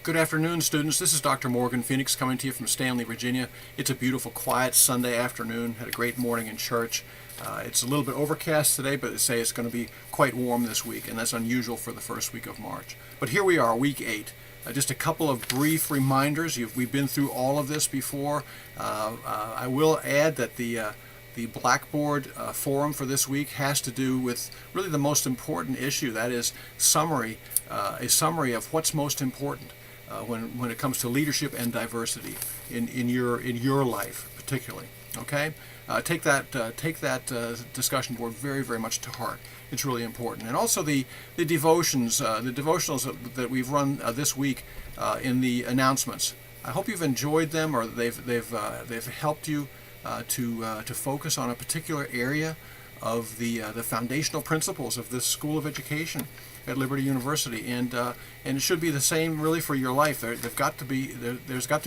Good afternoon, students. This is Dr. Morgan Phenix coming to you from Stanley, Virginia. It's a beautiful, quiet Sunday afternoon. Had a great morning in church. It's a little bit overcast today, but they say it's going to be quite warm this week, and that's unusual for the first week of March. But here we are, week 8. Just a couple of brief reminders. We've been through all of this before. I will add that the Blackboard forum for this week has to do with really the most important issue. That is a summary of what's most important when it comes to leadership and diversity in your life, particularly. Okay, take that discussion board very, very much to heart. It's really important. And also the devotionals that we've run this week in the announcements. I hope you've enjoyed them, or they've helped you to focus on a particular area of the foundational principles of this School of Education at Liberty University, and it should be the same really for your life. There's got to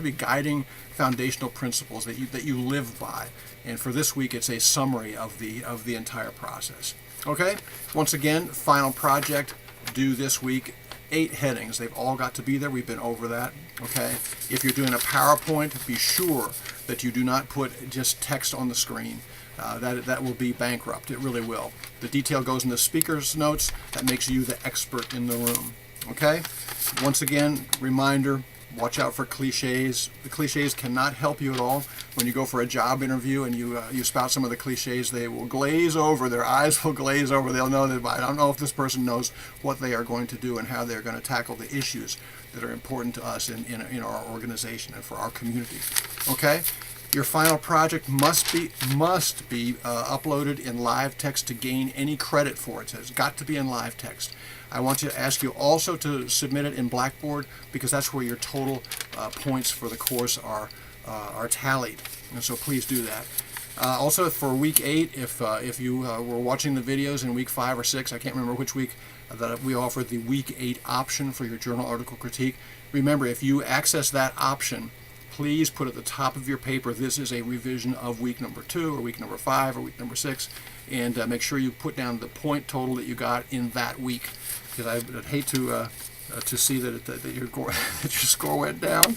be guiding foundational principles that you live by. And for this week, it's a summary of the entire process. Okay. Once again, final project due this week. 8 headings. They've all got to be there. We've been over that. Okay. If you're doing a PowerPoint, be sure that you do not put just text on the screen. That will be bankrupt. It really will. The detail goes in the speaker's notes. That makes you the expert in the room. Okay? Once again, reminder, watch out for cliches. The cliches cannot help you at all. When you go for a job interview and you spout some of the cliches, they will glaze over. Their eyes will glaze over. They'll know that I don't know if this person knows what they are going to do and how they're going to tackle the issues that are important to us in our organization and for our community. Okay? Your final project must be uploaded in LiveText to gain any credit for it. So it's got to be in LiveText. I want to ask you also to submit it in Blackboard, because that's where your total points for the course are tallied. And so please do that. Also for week 8, if you were watching the videos in week 5 or 6, I can't remember which week, that we offered the week 8 option for your journal article critique. Remember, if you access that option, please put at the top of your paper, this is a revision of week number 2 or week number 5 or week number 6, and make sure you put down the point total that you got in that week, because I'd hate to see that your score went down.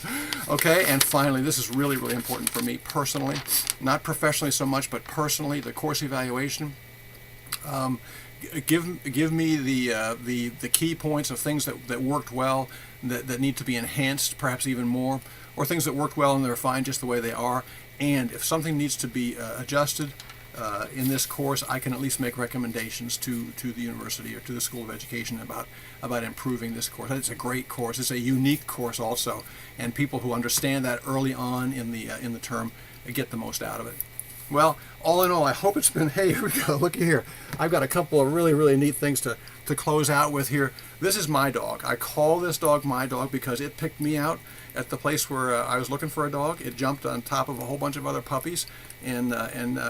Okay, and finally, this is really, really important for me personally, not professionally so much, but personally, the course evaluation. Give me the key points of things that worked well, that need to be enhanced, perhaps even more, or things that worked well and they're fine just the way they are. And if something needs to be adjusted in this course, I can at least make recommendations to the university or to the School of Education about improving this course. It's a great course. It's a unique course also, and people who understand that early on in the term get the most out of it. Well, all in all, I hope it's been, hey, here we go, looky here. I've got a couple of really, really neat things to close out with here. This is my dog. I call this dog my dog because it picked me out at the place where I was looking for a dog. It jumped on top of a whole bunch of other puppies and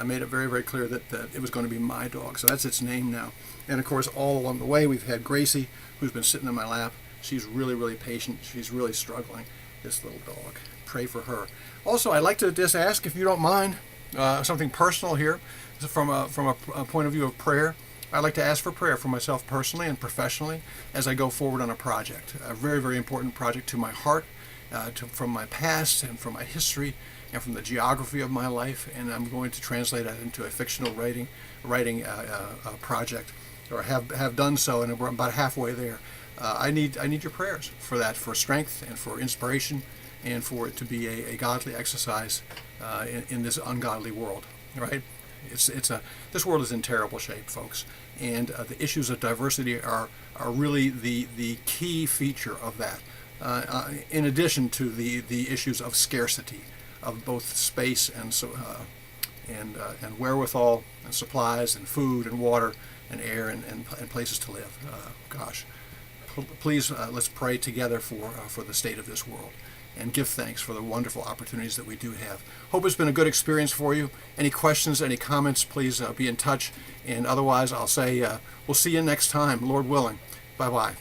made it very, very clear that it was going to be my dog. So that's its name now. And of course, all along the way, we've had Gracie, who's been sitting in my lap. She's really, really patient. She's really struggling, this little dog. Pray for her. Also, I'd like to just ask, if you don't mind, something personal here, from a point of view of prayer. I'd like to ask for prayer for myself personally and professionally as I go forward on a project, a very, very important project to my heart, from my past and from my history and from the geography of my life, and I'm going to translate that into a fictional writing project, or have done so, and we're about halfway there. I need your prayers for that, for strength and for inspiration, and for it to be a godly exercise in this ungodly world, right? This world is in terrible shape, folks, and the issues of diversity are really the key feature of that. In addition to the issues of scarcity, of both space and wherewithal and supplies and food and water and air and places to live. Please let's pray together for the state of this world, and give thanks for the wonderful opportunities that we do have. Hope it's been a good experience for you. Any questions, any comments, please be in touch. And otherwise, I'll say we'll see you next time, Lord willing. Bye-bye.